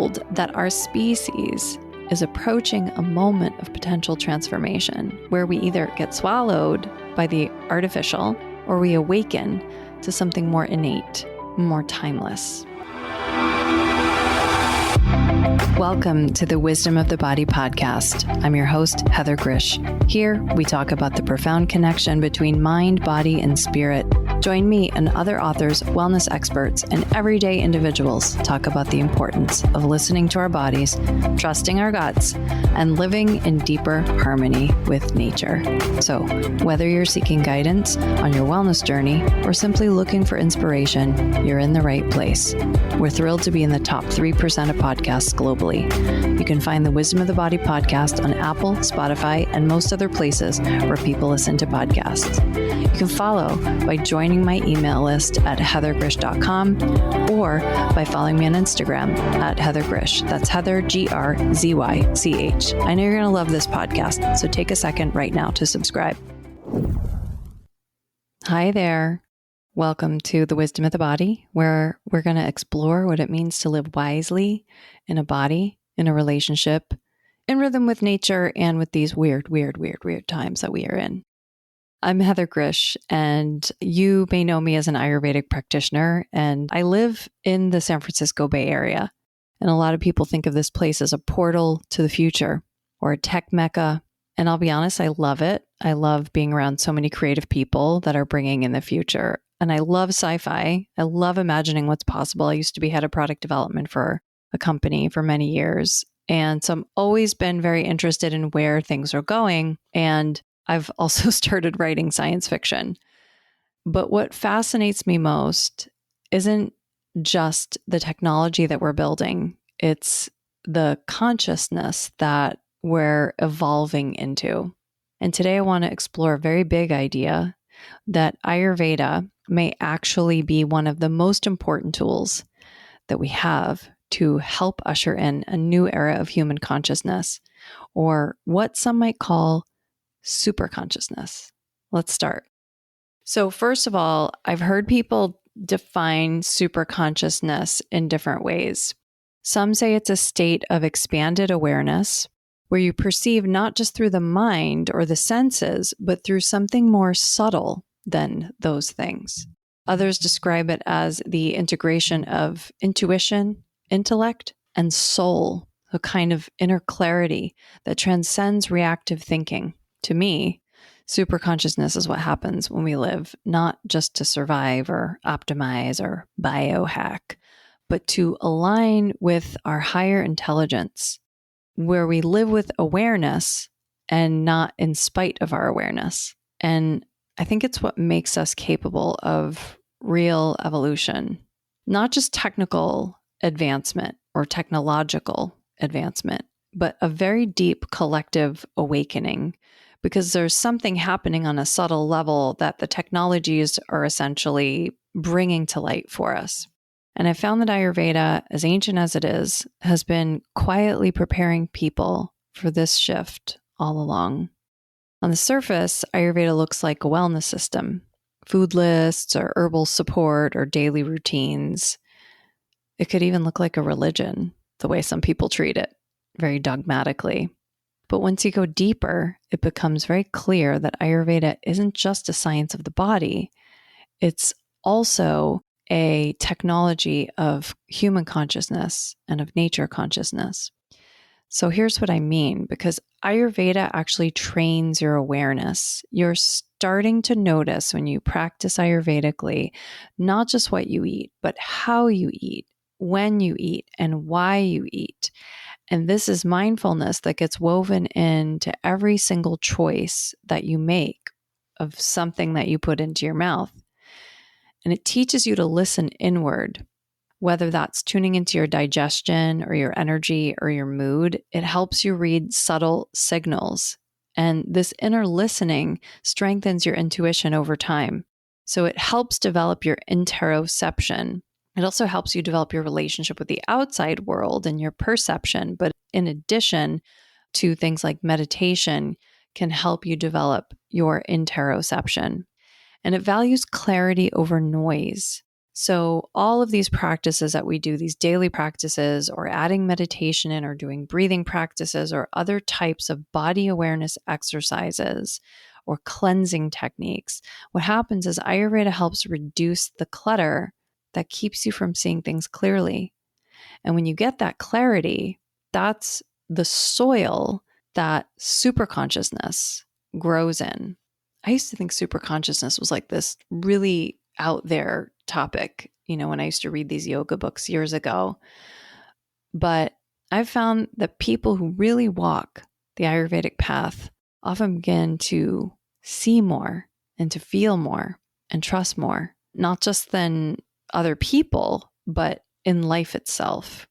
told that our species is approaching a moment of potential transformation where we either get swallowed by the artificial or we awaken to something more innate, more timeless. Welcome to the Wisdom of the Body podcast. I'm your host, Heather Grzych. Here, we talk about the profound connection between mind, body, and spirit. Join me and other authors, wellness experts, and everyday individuals talk about the importance of listening to our bodies, trusting our guts, and living in deeper harmony with nature. So, whether you're seeking guidance on your wellness journey or simply looking for inspiration, you're in the right place. We're thrilled to be in the top 3% of podcasts globally. You can find the Wisdom of the Body podcast on Apple, Spotify, and most other places where people listen to podcasts. You can follow by joining my email list at heathergrzych.com or by following me on Instagram at Heather Grzych. That's Heather, Grzych. I know you're going to love this podcast, so take a second right now to subscribe. Hi there. Welcome to the Wisdom of the Body, where we're going to explore what it means to live wisely in a body, in a relationship, in rhythm with nature, and with these weird times that we are in. I'm Heather Grzych, and you may know me as an Ayurvedic practitioner, and I live in the San Francisco Bay Area. And a lot of people think of this place as a portal to the future or a tech mecca. And I'll be honest, I love it. I love being around so many creative people that are bringing in the future. And I love sci-fi. I love imagining what's possible. I used to be head of product development for a company for many years. And so I've always been very interested in where things are going. And I've also started writing science fiction. But what fascinates me most isn't just the technology that we're building. It's the consciousness that we're evolving into. And today I want to explore a very big idea that Ayurveda may actually be one of the most important tools that we have to help usher in a new era of human consciousness, or what some might call superconsciousness. Let's start. So first of all, I've heard people define superconsciousness in different ways. Some say it's a state of expanded awareness where you perceive not just through the mind or the senses, but through something more subtle than those things. Others describe it as the integration of intuition, intellect, and soul, a kind of inner clarity that transcends reactive thinking. To me, superconsciousness is what happens when we live, not just to survive or optimize or biohack, but to align with our higher intelligence, where we live with awareness and not in spite of our awareness. And I think it's what makes us capable of real evolution, not just technical advancement or technological advancement, but a very deep collective awakening, because there's something happening on a subtle level that the technologies are essentially bringing to light for us. And I found that Ayurveda, as ancient as it is, has been quietly preparing people for this shift all along. On the surface, Ayurveda looks like a wellness system, food lists or herbal support or daily routines. It could even look like a religion, the way some people treat it, very dogmatically. But once you go deeper, it becomes very clear that Ayurveda isn't just a science of the body. It's also a technology of human consciousness and of nature consciousness. So here's what I mean, because Ayurveda actually trains your awareness. You're starting to notice when you practice Ayurvedically, not just what you eat, but how you eat, when you eat, and why you eat. And this is mindfulness that gets woven into every single choice that you make of something that you put into your mouth. And it teaches you to listen inward, whether that's tuning into your digestion or your energy or your mood. It helps you read subtle signals. And this inner listening strengthens your intuition over time. So it helps develop your interoception. It also helps you develop your relationship with the outside world and your perception. But in addition to things like meditation, can help you develop your interoception. And it values clarity over noise. So all of these practices that we do, these daily practices, or adding meditation in, or doing breathing practices, or other types of body awareness exercises or cleansing techniques, what happens is Ayurveda helps reduce the clutter that keeps you from seeing things clearly. And when you get that clarity, that's the soil that superconsciousness grows in. I used to think superconsciousness was like this really out there topic, when I used to read these yoga books years ago. But I've found that people who really walk the Ayurvedic path often begin to see more and to feel more and trust more, not just than other people, but in life itself.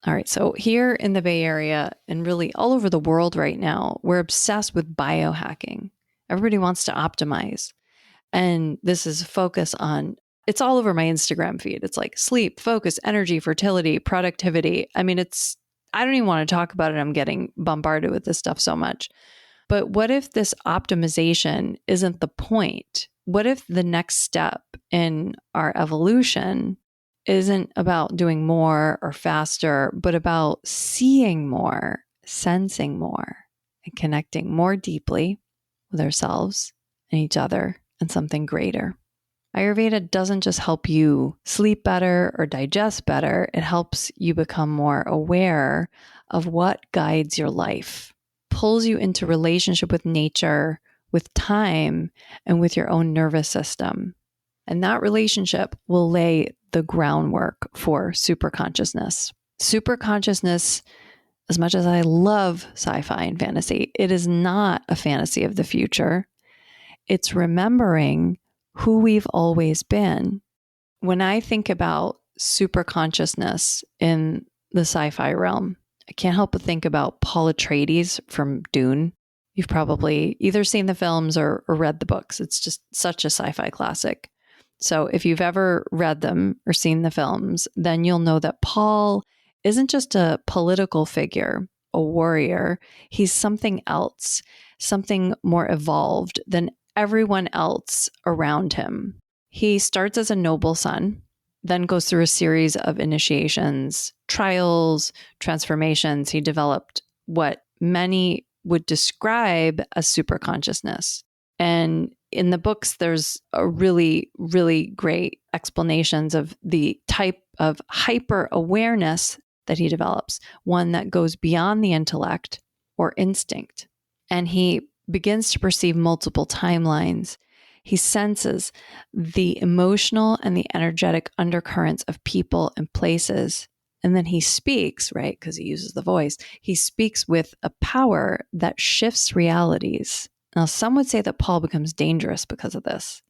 All right, so here in the Bay Area and really all over the world right now, we're obsessed with biohacking. Everybody wants to optimize. And this is focus on, it's all over my Instagram feed. It's like sleep, focus, energy, fertility, productivity. I mean, I don't even want to talk about it. I'm getting bombarded with this stuff so much. But what if this optimization isn't the point? What if the next step in our evolution isn't about doing more or faster, but about seeing more, sensing more, and connecting more deeply with ourselves and each other and something greater? Ayurveda doesn't just help you sleep better or digest better. It helps you become more aware of what guides your life, pulls you into relationship with nature, with time, and with your own nervous system. And that relationship will lay the groundwork for superconsciousness. Superconsciousness, as much as I love sci-fi and fantasy, it is not a fantasy of the future. It's remembering who we've always been. When I think about superconsciousness in the sci-fi realm, I can't help but think about Paul Atreides from Dune. You've probably either seen the films or read the books. It's just such a sci-fi classic. So if you've ever read them or seen the films, then you'll know that Paul isn't just a political figure, a warrior. He's something else, something more evolved than everyone else around him. He starts as a noble son, then goes through a series of initiations, trials, transformations. He developed what many would describe as superconsciousness. And in the books, there's a really, really great explanations of the type of hyper awareness that he develops, one that goes beyond the intellect or instinct. And he begins to perceive multiple timelines. He senses the emotional and the energetic undercurrents of people and places. And then he speaks, right? Because he uses the voice. He speaks with a power that shifts realities. Now, some would say that Paul becomes dangerous because of this,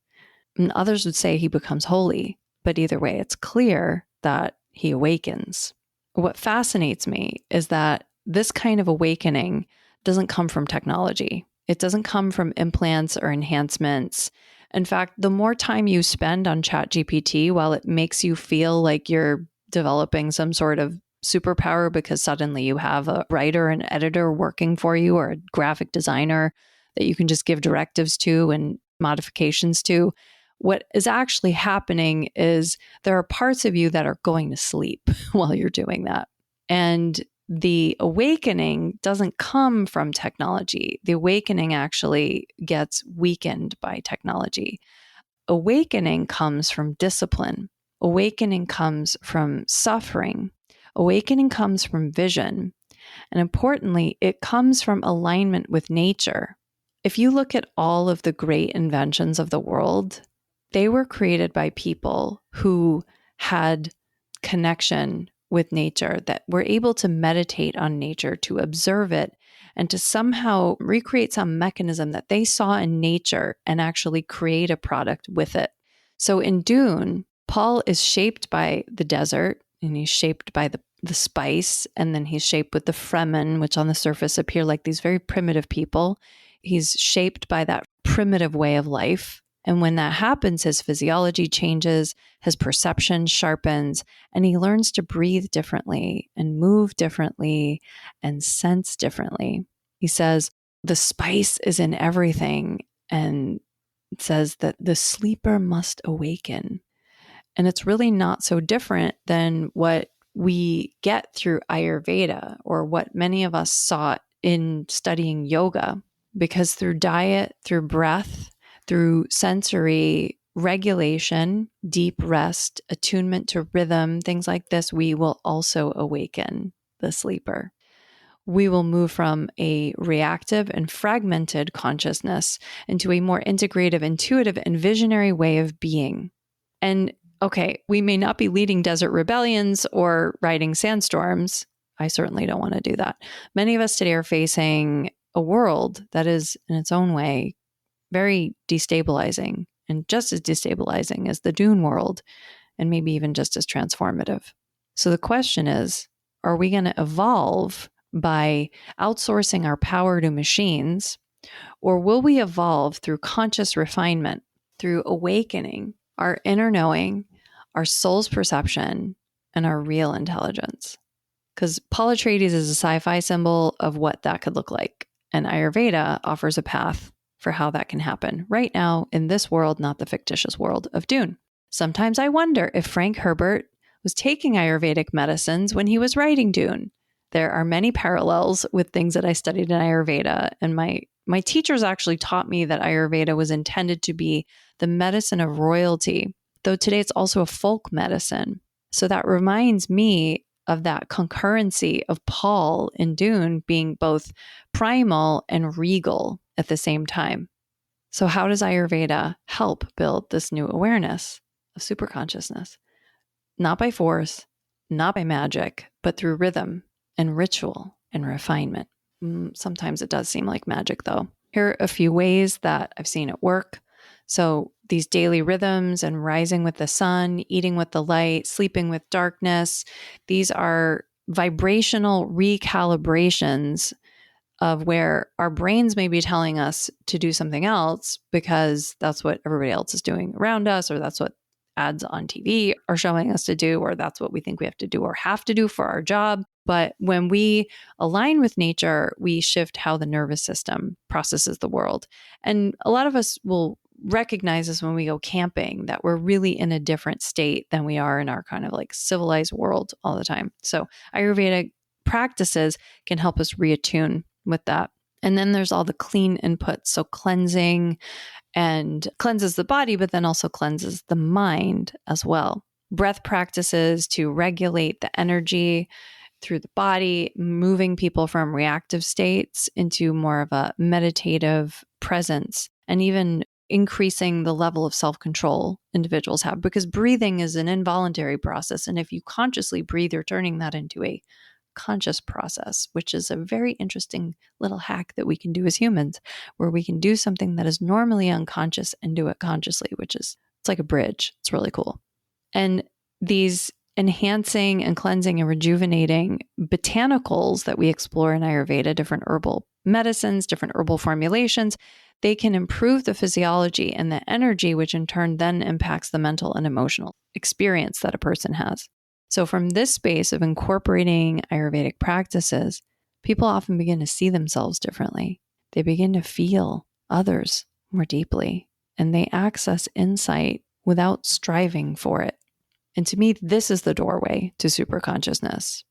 and others would say he becomes holy. But either way, it's clear that he awakens. What fascinates me is that this kind of awakening doesn't come from technology. It doesn't come from implants or enhancements. In fact, the more time you spend on ChatGPT, while it makes you feel like you're developing some sort of superpower because suddenly you have a writer and editor working for you, or a graphic designer that you can just give directives to and modifications to, what is actually happening is there are parts of you that are going to sleep while you're doing that. And the awakening doesn't come from technology. The awakening actually gets weakened by technology. Awakening comes from discipline. Awakening comes from suffering. Awakening comes from vision. And importantly, it comes from alignment with nature. If you look at all of the great inventions of the world, they were created by people who had connection with nature, that were able to meditate on nature, to observe it, and to somehow recreate some mechanism that they saw in nature and actually create a product with it. So in Dune, Paul is shaped by the desert, and he's shaped by the spice, and then he's shaped with the Fremen, which on the surface appear like these very primitive people. He's shaped by that primitive way of life. And when that happens, his physiology changes, his perception sharpens, and he learns to breathe differently and move differently and sense differently. He says, the spice is in everything, and it says that the sleeper must awaken. And it's really not so different than what we get through Ayurveda or what many of us sought in studying yoga, because through diet, through breath, through sensory regulation, deep rest, attunement to rhythm, things like this, we will also awaken the sleeper. We will move from a reactive and fragmented consciousness into a more integrative, intuitive, and visionary way of being. And okay, we may not be leading desert rebellions or riding sandstorms. I certainly don't want to do that. Many of us today are facing a world that is, in its own way, very destabilizing, and just as destabilizing as the Dune world, and maybe even just as transformative. So the question is, are we going to evolve by outsourcing our power to machines, or will we evolve through conscious refinement, through awakening our inner knowing, our soul's perception, and our real intelligence? Because Paul Atreides is a sci-fi symbol of what that could look like. And Ayurveda offers a path for how that can happen right now in this world, not the fictitious world of Dune. Sometimes I wonder if Frank Herbert was taking Ayurvedic medicines when he was writing Dune. There are many parallels with things that I studied in Ayurveda, and my teachers actually taught me that Ayurveda was intended to be the medicine of royalty, though today it's also a folk medicine. So that reminds me of that concurrency of Paul in Dune being both primal and regal at the same time. So how does Ayurveda help build this new awareness of superconsciousness? Not by force, not by magic, but through rhythm and ritual and refinement. Sometimes it does seem like magic, though. Here are a few ways that I've seen it work. So these daily rhythms and rising with the sun, eating with the light, sleeping with darkness, these are vibrational recalibrations of where our brains may be telling us to do something else because that's what everybody else is doing around us, or that's what ads on TV are showing us to do, or that's what we think we have to do or have to do for our job. But when we align with nature, we shift how the nervous system processes the world. And a lot of us will recognize this when we go camping, that we're really in a different state than we are in our kind of like civilized world all the time. So Ayurvedic practices can help us reattune with that. And then there's all the clean inputs. So cleansing and cleanses the body, but then also cleanses the mind as well. Breath practices to regulate the energy through the body, moving people from reactive states into more of a meditative presence, and even increasing the level of self-control individuals have, because breathing is an involuntary process. And if you consciously breathe, you're turning that into a conscious process, which is a very interesting little hack that we can do as humans, where we can do something that is normally unconscious and do it consciously, it's like a bridge. It's really cool. And these enhancing and cleansing and rejuvenating botanicals that we explore in Ayurveda, different herbal medicines, different herbal formulations, they can improve the physiology and the energy, which in turn then impacts the mental and emotional experience that a person has. So from this space of incorporating Ayurvedic practices, people often begin to see themselves differently. They begin to feel others more deeply, and they access insight without striving for it. And to me, this is the doorway to superconsciousness.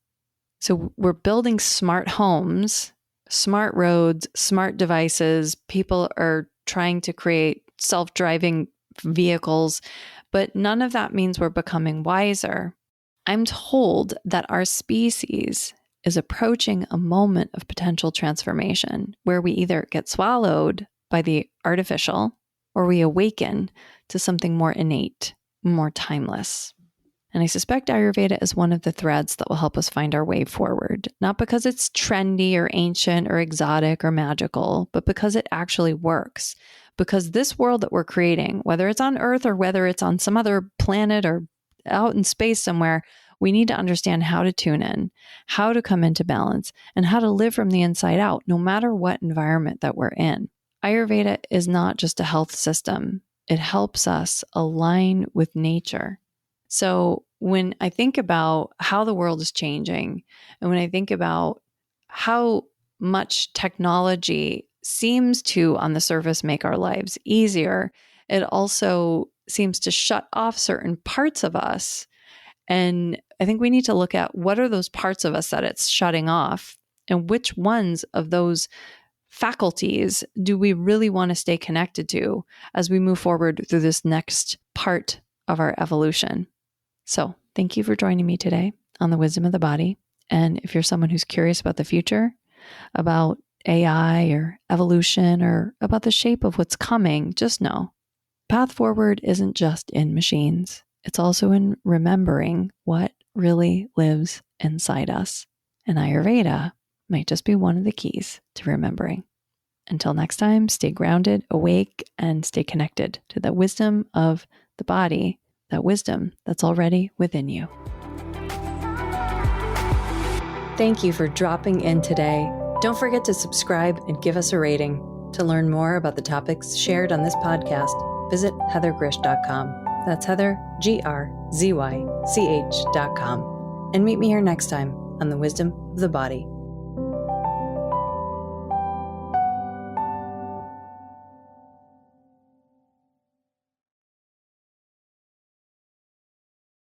So we're building smart homes, smart roads, smart devices. People are trying to create self-driving vehicles, but none of that means we're becoming wiser. I'm told that our species is approaching a moment of potential transformation where we either get swallowed by the artificial or we awaken to something more innate, more timeless. And I suspect Ayurveda is one of the threads that will help us find our way forward, not because it's trendy or ancient or exotic or magical, but because it actually works. Because this world that we're creating, whether it's on Earth or whether it's on some other planet or out in space somewhere, we need to understand how to tune in, how to come into balance, and how to live from the inside out, no matter what environment that we're in. Ayurveda is not just a health system. It helps us align with nature. So when I think about how the world is changing, and when I think about how much technology seems to, on the surface, make our lives easier, it also seems to shut off certain parts of us. And I think we need to look at what are those parts of us that it's shutting off, and which ones of those faculties do we really want to stay connected to as we move forward through this next part of our evolution. So thank you for joining me today on the Wisdom of the Body. And if you're someone who's curious about the future, about AI or evolution, or about the shape of what's coming, just know, path forward isn't just in machines. It's also in remembering what really lives inside us. And Ayurveda might just be one of the keys to remembering. Until next time, stay grounded, awake, and stay connected to the wisdom of the body, that wisdom that's already within you. Thank you for dropping in today. Don't forget to subscribe and give us a rating. To learn more about the topics shared on this podcast, visit heathergrzych.com. That's Heather, GRZYCH.com. And meet me here next time on the Wisdom of the Body.